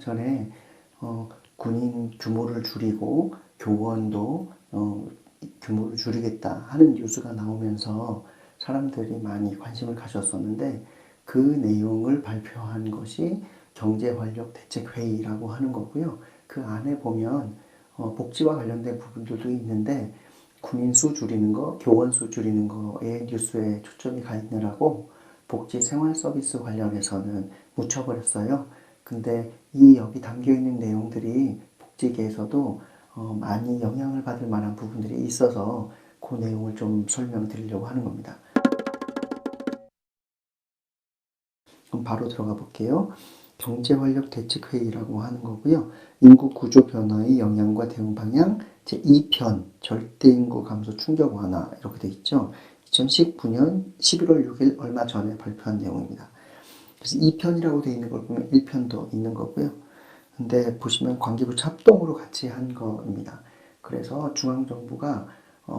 전에 군인 규모를 줄이고 교원도 규모를 줄이겠다 하는 뉴스가 나오면서 사람들이 많이 관심을 가졌었는데, 그 내용을 발표한 것이 경제활력대책회의라고 하는 거고요. 그 안에 보면 복지와 관련된 부분들도 있는데, 군인 수 줄이는 거, 교원 수 줄이는 거에 뉴스에 초점이 가 있느라고 복지 생활 서비스 관련해서는 묻혀버렸어요. 근데 이 여기 담겨 있는 내용들이 복지계에서도 많이 영향을 받을 만한 부분들이 있어서 그 내용을 좀 설명드리려고 하는 겁니다. 그럼 바로 들어가 볼게요. 경제활력대책회의라고 하는 거고요. 인구 구조 변화의 영향과 대응 방향 제2편 절대인구 감소 충격 완화 이렇게 돼 있죠. 2019년 11월 6일 얼마 전에 발표한 내용입니다. 그래서 2편이라고 되어 있는 걸 보면 1편도 있는 거고요. 근데 보시면 관계부처 합동으로 같이 한 겁니다. 그래서 중앙정부가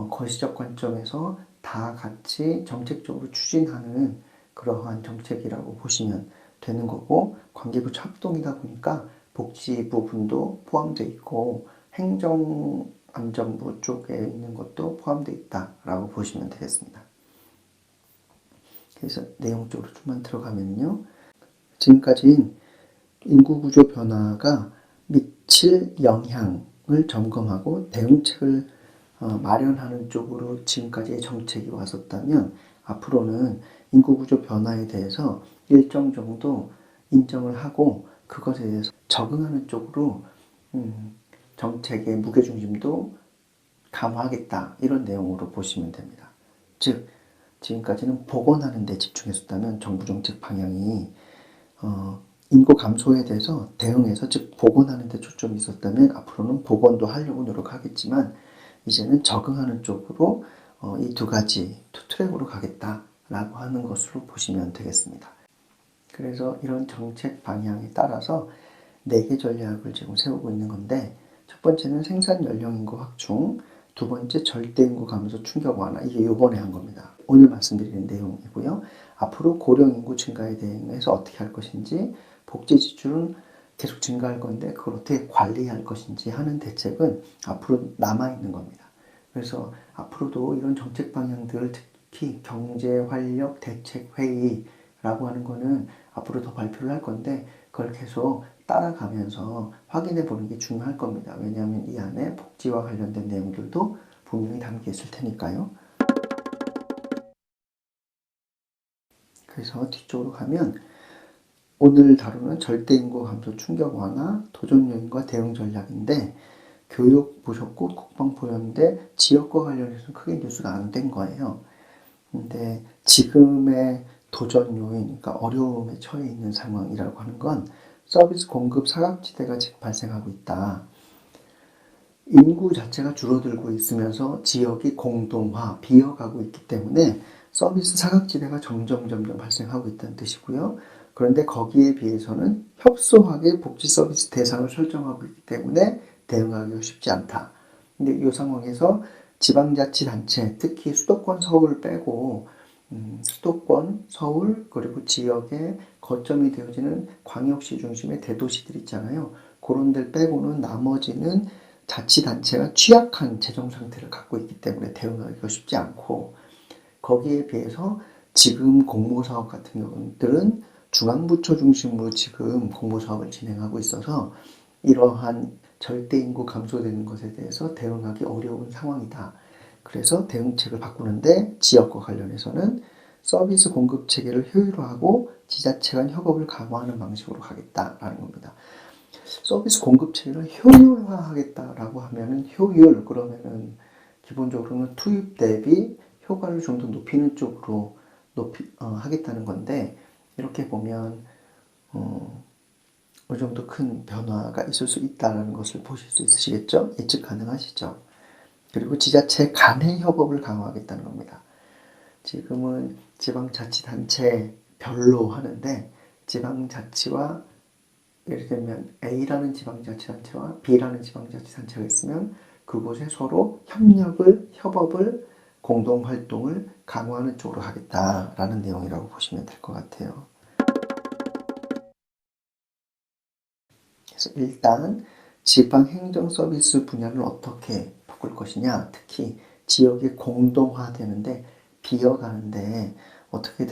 거시적 관점에서 다 같이 정책적으로 추진하는 그러한 정책이라고 보시면 되는 거고, 관계부처 합동이다 보니까 복지 부분도 포함되어 있고 행정안전부 쪽에 있는 것도 포함되어 있다라고 보시면 되겠습니다. 그래서 내용 쪽으로 좀만 들어가면요. 지금까지는 인구구조 변화가 미칠 영향을 점검하고 대응책을 마련하는 쪽으로 지금까지의 정책이 왔었다면, 앞으로는 인구구조 변화에 대해서 일정 정도 인정을 하고 그것에 대해서 적응하는 쪽으로 정책의 무게중심도 강화하겠다, 이런 내용으로 보시면 됩니다. 즉, 지금까지는 복원하는 데 집중했었다면 정부 정책 방향이 인구 감소에 대해서 대응해서, 즉 복원하는 데 초점이 있었다면 앞으로는 복원도 하려고 노력하겠지만 이제는 적응하는 쪽으로 이 두 가지 투 트랙으로 가겠다라고 하는 것으로 보시면 되겠습니다. 그래서 이런 정책 방향에 따라서 4개 전략을 지금 세우고 있는 건데, 첫 번째는 생산 연령 인구 확충, 두 번째 절대인구 감소 충격 완화, 이게 이번에 한 겁니다. 오늘 말씀드리는 내용이고요. 앞으로 고령 인구 증가에 대해서 어떻게 할 것인지, 복지 지출은 계속 증가할 건데 그걸 어떻게 관리할 것인지 하는 대책은 앞으로 남아있는 겁니다. 그래서 앞으로도 이런 정책 방향들, 특히 경제활력대책회의라고 하는 거는 앞으로 더 발표를 할 건데, 그걸 계속 따라가면서 확인해 보는 게 중요할 겁니다. 왜냐하면 이 안에 복지와 관련된 내용들도 분명히 담겨 있을 테니까요. 그래서 뒤쪽으로 가면 오늘 다루는 절대인구 감소 충격 완화, 도전 요인과 대응 전략인데, 교육 보셨고 국방 보였는데 지역과 관련해서 크게 뉴스가 안 된 거예요. 근데 지금의 도전 요인, 그러니까 어려움에 처해 있는 상황이라고 하는 건 서비스 공급 사각지대가 지금 발생하고 있다. 인구 자체가 줄어들고 있으면서 지역이 공동화, 비어가고 있기 때문에 서비스 사각지대가 점점 발생하고 있다는 뜻이고요. 그런데 거기에 비해서는 협소하게 복지 서비스 대상을 설정하고 있기 때문에 대응하기가 쉽지 않다. 근데 이 상황에서 지방자치단체, 특히 수도권 서울 빼고 수도권, 서울, 그리고 지역에 거점이 되어지는 광역시 중심의 대도시들 있잖아요. 그런 데를 빼고는 나머지는 자치단체가 취약한 재정 상태를 갖고 있기 때문에 대응하기가 쉽지 않고, 거기에 비해서 지금 공모사업 같은 경우들은 중앙부처 중심으로 지금 공모사업을 진행하고 있어서 이러한 절대인구 감소되는 것에 대해서 대응하기 어려운 상황이다. 그래서 대응책을 바꾸는데 지역과 관련해서는 서비스 공급 체계를 효율화하고 지자체 간 협업을 강화하는 방식으로 가겠다라는 겁니다. 서비스 공급 체계를 효율화하겠다라고 하면은 효율, 그러면은 기본적으로는 투입 대비 효과를 좀 더 높이는 쪽으로 하겠다는 건데, 이렇게 보면 어느 정도 큰 변화가 있을 수 있다는 것을 보실 수 있으시겠죠? 예측 가능하시죠? 그리고 지자체 간의 협업을 강화하겠다는 겁니다. 지금은 지방자치단체별로 하는데, 지방자치와 예를 들면 A라는 지방자치단체와 B라는 지방자치단체가 있으면 그곳에 서로 협업을, 공동활동을 강화하는 쪽으로 하겠다라는 내용이라고 보시면 될 것 같아요. 그래서 일단 지방 행정 서비스 분야를 어떻게 바꿀 것이냐, 특히 지역이 공동화되는데 비어가는데 어떻게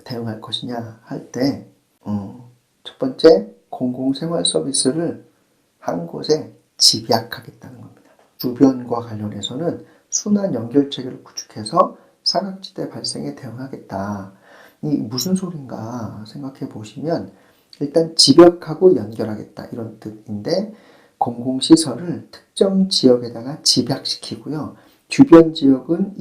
대응할 것이냐 할 때, 첫 번째 공공생활 서비스를 한 곳에 집약하겠다는 겁니다. 주변과 관련해서는 순환 연결 체계를 구축해서 사각지대 발생에 대응하겠다. 이 무슨 소린가 생각해 보시면 일단 집약하고 연결하겠다 이런 뜻인데 공공시설을 특정 지역에다가 집약시키고요. 주변 지역은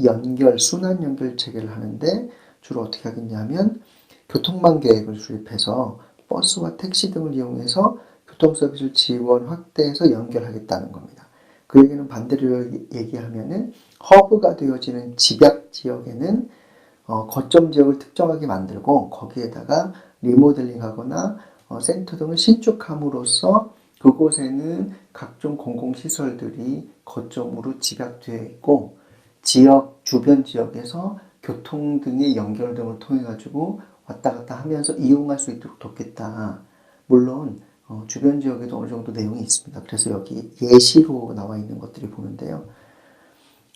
순환 연결 체계를 하는데 주로 어떻게 하겠냐면 교통망 계획을 수립해서 버스와 택시 등을 이용해서 교통 서비스를 지원 확대해서 연결하겠다는 겁니다. 그 얘기는 반대로 얘기하면은 허브가 되어지는 집약 지역에는 거점 지역을 특정하게 만들고 거기에다가 리모델링하거나 센터 등을 신축함으로써 그곳에는 각종 공공시설들이 거점으로 집약되어 있고 지역 주변 지역에서 교통 등의 연결 등을 통해 가지고 왔다 갔다 하면서 이용할 수 있도록 돕겠다. 물론 주변 지역에도 어느 정도 내용이 있습니다. 그래서 여기 예시로 나와 있는 것들이 보는데요.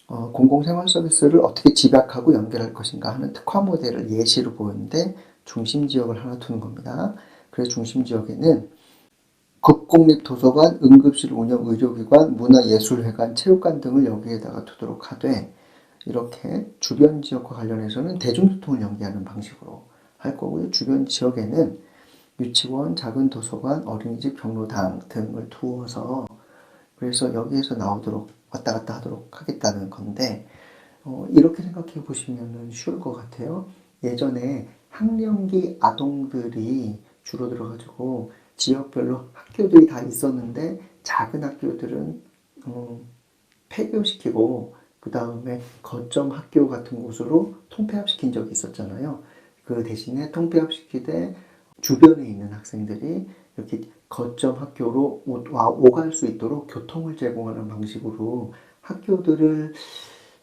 공공생활 서비스를 어떻게 집약하고 연결할 것인가 하는 특화 모델을 예시로 보였는데 중심 지역을 하나 두는 겁니다. 그래서 중심 지역에는 국공립 도서관, 응급실 운영 의료기관, 문화예술회관, 체육관 등을 여기에다가 두도록 하되 이렇게 주변 지역과 관련해서는 대중교통을 연계하는 방식으로 할 거고요. 주변 지역에는 유치원, 작은 도서관, 어린이집, 경로당 등을 두어서 그래서 여기에서 나오도록 왔다 갔다 하도록 하겠다는 건데 이렇게 생각해 보시면 쉬울 것 같아요. 예전에 학령기 아동들이 줄어들어가지고 지역별로 학교들이 다 있었는데 작은 학교들은 폐교시키고 그 다음에 거점 학교 같은 곳으로 통폐합시킨 적이 있었잖아요. 그 대신에 통폐합시키되 주변에 있는 학생들이 이렇게 거점 학교로 오갈 수 있도록 교통을 제공하는 방식으로 학교들을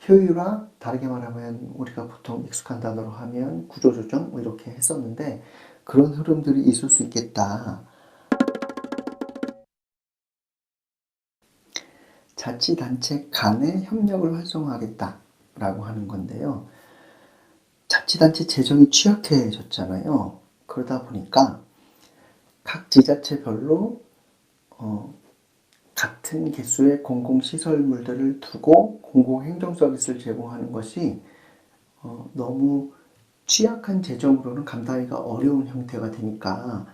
효율화, 다르게 말하면 우리가 보통 익숙한 단어로 하면 구조조정 이렇게 했었는데 그런 흐름들이 있을 수 있겠다. 자치단체 간의 협력을 활성화하겠다라고 하는 건데요. 자치단체 재정이 취약해졌잖아요. 그러다 보니까 각 지자체별로 같은 개수의 공공시설물들을 두고 공공행정 서비스를 제공하는 것이 너무 취약한 재정으로는 감당하기가 어려운 형태가 되니까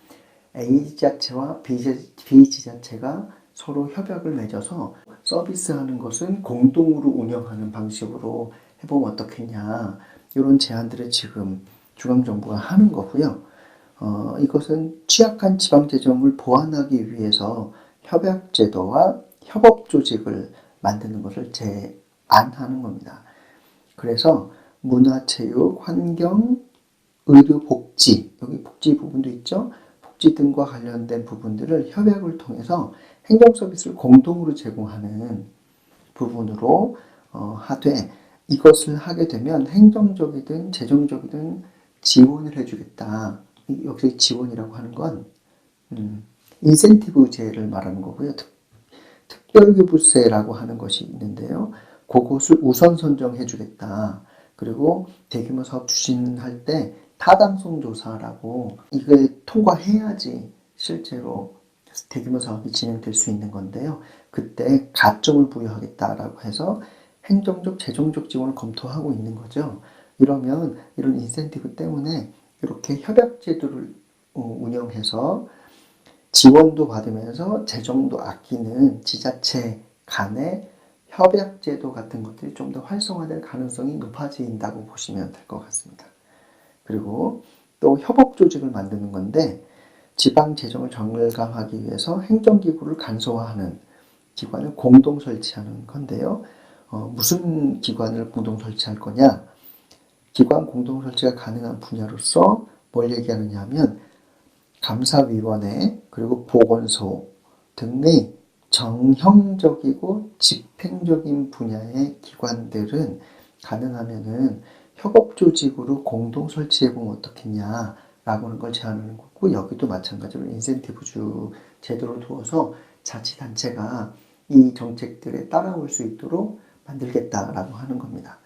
A 지자체와 B 지자체가 서로 협약을 맺어서 서비스하는 것은 공동으로 운영하는 방식으로 해보면 어떻겠냐 이런 제안들을 지금 중앙정부가 하는 거고요. 이것은 취약한 지방재정을 보완하기 위해서 협약제도와 협업조직을 만드는 것을 제안하는 겁니다. 그래서 문화체육, 환경, 의료, 복지, 여기 복지 부분도 있죠. 복지 등과 관련된 부분들을 협약을 통해서 행정 서비스를 공동으로 제공하는 부분으로 하되 이것을 하게 되면 행정적이든 재정적이든 지원을 해주겠다. 여기서 지원이라고 하는 건 인센티브제를 말하는 거고요. 특별기부세라고 하는 것이 있는데요. 그것을 우선 선정해 주겠다. 그리고 대규모 사업 추진할 때 타당성 조사라고 이게 통과해야지 실제로 대규모 사업이 진행될 수 있는 건데요. 그때 가점을 부여하겠다라고 해서 행정적, 재정적 지원을 검토하고 있는 거죠. 이러면 이런 인센티브 때문에 이렇게 협약제도를 운영해서 지원도 받으면서 재정도 아끼는 지자체 간의 협약제도 같은 것들이 좀 더 활성화될 가능성이 높아진다고 보시면 될 것 같습니다. 그리고 또 협업조직을 만드는 건데 지방 재정을 절감하기 위해서 행정기구를 간소화하는 기관을 공동 설치하는 건데요. 무슨 기관을 공동 설치할 거냐? 기관 공동 설치가 가능한 분야로서 뭘 얘기하느냐 하면 감사위원회 그리고 보건소 등의 정형적이고 집행적인 분야의 기관들은 가능하면은 협업조직으로 공동 설치해보면 어떻겠냐 라고 하는 걸 제안하는 거고, 여기도 마찬가지로 인센티브 제도를 두어서 자치단체가 이 정책들에 따라올 수 있도록 만들겠다라고 하는 겁니다.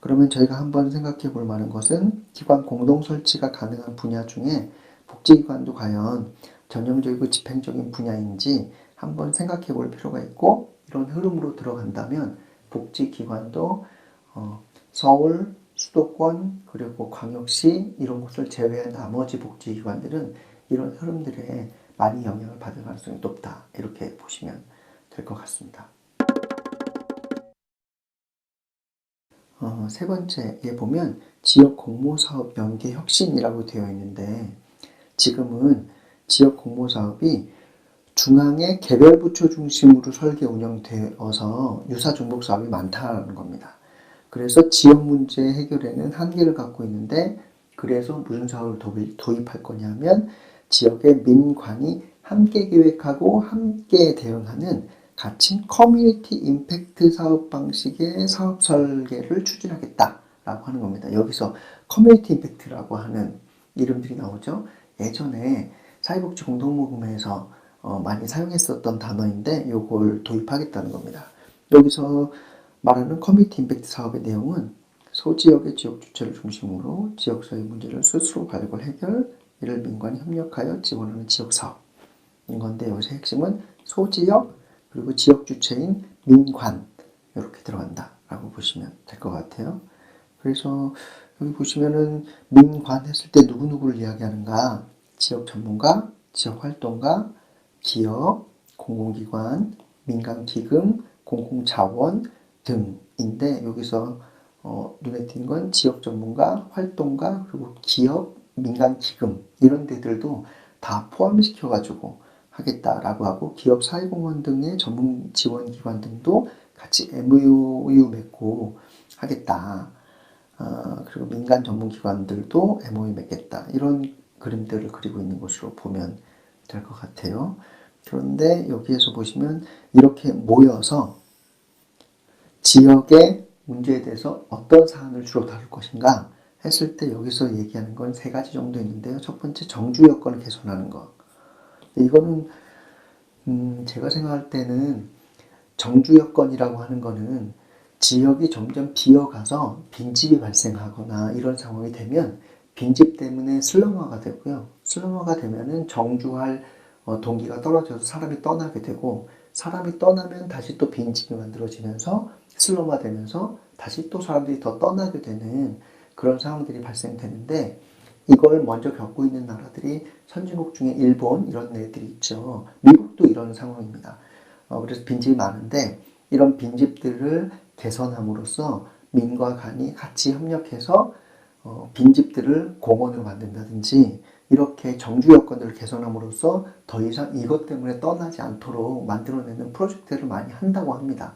그러면 저희가 한번 생각해 볼 만한 것은 기관 공동 설치가 가능한 분야 중에 복지기관도 과연 전형적이고 집행적인 분야인지 한번 생각해 볼 필요가 있고, 이런 흐름으로 들어간다면 복지기관도 서울, 수도권, 그리고 광역시 이런 곳을 제외한 나머지 복지기관들은 이런 흐름들에 많이 영향을 받을 가능성이 높다. 이렇게 보시면 될 것 같습니다. 세 번째에 보면 지역 공모사업 연계 혁신이라고 되어 있는데, 지금은 지역 공모사업이 중앙의 개별 부처 중심으로 설계 운영되어서 유사 중복 사업이 많다는 겁니다. 그래서 지역 문제 해결에는 한계를 갖고 있는데, 그래서 무슨 사업을 도입할 거냐면 지역의 민관이 함께 계획하고 함께 대응하는 가칭 커뮤니티 임팩트 사업 방식의 사업 설계를 추진하겠다라고 하는 겁니다. 여기서 커뮤니티 임팩트라고 하는 이름들이 나오죠. 예전에 사회복지 공동모금회에서 많이 사용했었던 단어인데 이걸 도입하겠다는 겁니다. 여기서 말하는 커뮤니티 임팩트 사업의 내용은 소지역의 지역 주체를 중심으로 지역사회 문제를 스스로 발굴 해결, 이를 민관이 협력하여 지원하는 지역 사업인 건데, 여기서 핵심은 소지역 그리고 지역 주체인 민관 이렇게 들어간다라고 보시면 될 것 같아요. 그래서 여기 보시면은 민관 했을 때 누구누구를 이야기하는가? 지역 전문가, 지역 활동가, 기업, 공공기관, 민간기금, 공공자원 등인데, 여기서 눈에 띄는 건 지역 전문가, 활동가, 그리고 기업, 민간기금 이런 데들도 다 포함시켜가지고 하겠다라고 하고, 기업 사회공헌 등의 전문 지원기관 등도 같이 MOU 맺고 하겠다. 그리고 민간 전문기관들도 MOU 맺겠다. 이런 그림들을 그리고 있는 것으로 보면 될 것 같아요. 그런데 여기에서 보시면 이렇게 모여서 지역의 문제에 대해서 어떤 사안을 주로 다룰 것인가 했을 때 여기서 얘기하는 건 세 가지 정도 있는데요. 첫 번째, 정주 여건을 개선하는 것. 이거는 제가 생각할 때는 정주 여건이라고 하는 거는 지역이 점점 비어가서 빈집이 발생하거나 이런 상황이 되면 빈집 때문에 슬럼화가 되고요. 슬럼화가 되면은 정주할 동기가 떨어져서 사람이 떠나게 되고, 사람이 떠나면 다시 또 빈집이 만들어지면서 슬럼화 되면서 다시 또 사람들이 더 떠나게 되는 그런 상황들이 발생되는데, 이걸 먼저 겪고 있는 나라들이 선진국 중에 일본 이런 애들이 있죠. 미국도 이런 상황입니다. 그래서 빈집이 많은데 이런 빈집들을 개선함으로써 민과 간이 같이 협력해서 빈집들을 공원으로 만든다든지 이렇게 정주 여건들을 개선함으로써 더 이상 이것 때문에 떠나지 않도록 만들어내는 프로젝트를 많이 한다고 합니다.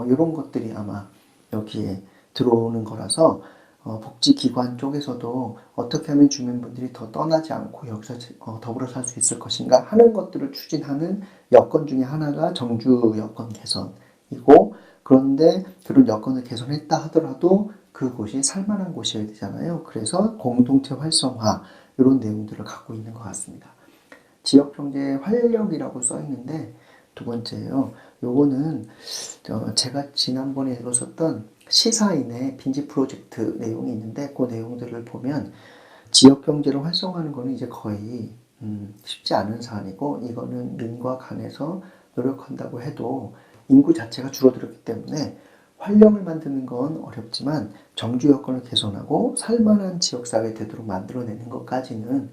이런 것들이 아마 여기에 들어오는 거라서 복지기관 쪽에서도 어떻게 하면 주민분들이 더 떠나지 않고 여기서 더불어 살 수 있을 것인가 하는 것들을 추진하는 여건 중에 하나가 정주 여건 개선이고, 그런데 그런 여건을 개선했다 하더라도 그곳이 살만한 곳이어야 되잖아요. 그래서 공동체 활성화 이런 내용들을 갖고 있는 것 같습니다. 지역경제 활력이라고 써 있는데 두 번째예요. 요거는 제가 지난번에 읽었었던 시사인의 빈집 프로젝트 내용이 있는데, 그 내용들을 보면 지역경제를 활성화하는 거는 이제 거의 쉽지 않은 사안이고, 이거는 민과 간에서 노력한다고 해도 인구 자체가 줄어들었기 때문에 활력을 만드는 건 어렵지만 정주 여건을 개선하고 살만한 지역사회 되도록 만들어내는 것까지는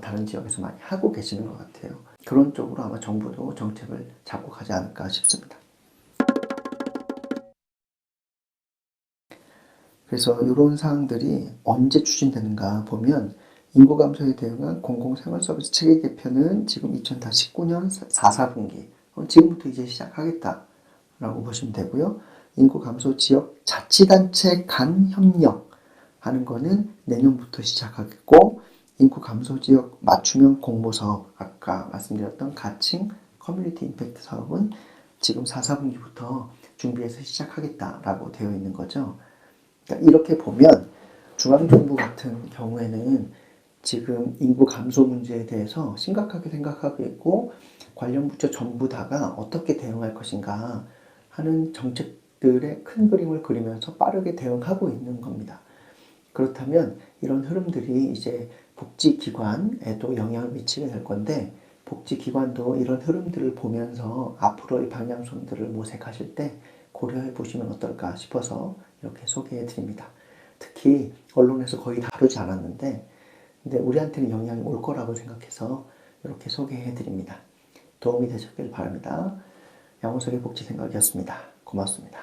다른 지역에서 많이 하고 계시는 것 같아요. 그런 쪽으로 아마 정부도 정책을 잡고 가지 않을까 싶습니다. 그래서 이런 사항들이 언제 추진되는가 보면, 인구 감소에 대응한 공공생활 서비스 체계 개편은 지금 2019년 4분기 지금부터 이제 시작하겠다라고 보시면 되고요. 인구 감소 지역 자치단체 간 협력하는 거는 내년부터 시작하겠고, 인구 감소 지역 맞춤형 공모 사업, 아까 말씀드렸던 가칭 커뮤니티 임팩트 사업은 지금 4분기부터 준비해서 시작하겠다라고 되어 있는 거죠. 그러니까 이렇게 보면 중앙정부 같은 경우에는 지금 인구 감소 문제에 대해서 심각하게 생각하고 있고 관련 부처 전부 다가 어떻게 대응할 것인가 하는 정책들의 큰 그림을 그리면서 빠르게 대응하고 있는 겁니다. 그렇다면 이런 흐름들이 이제 복지기관에도 영향을 미치게 될 건데 복지기관도 이런 흐름들을 보면서 앞으로의 방향성들을 모색하실 때 고려해 보시면 어떨까 싶어서 이렇게 소개해 드립니다. 특히 언론에서 거의 다루지 않았는데 근데 우리한테는 영향이 올 거라고 생각해서 이렇게 소개해 드립니다. 도움이 되셨길 바랍니다. 양호석의 복지생각이었습니다. 고맙습니다.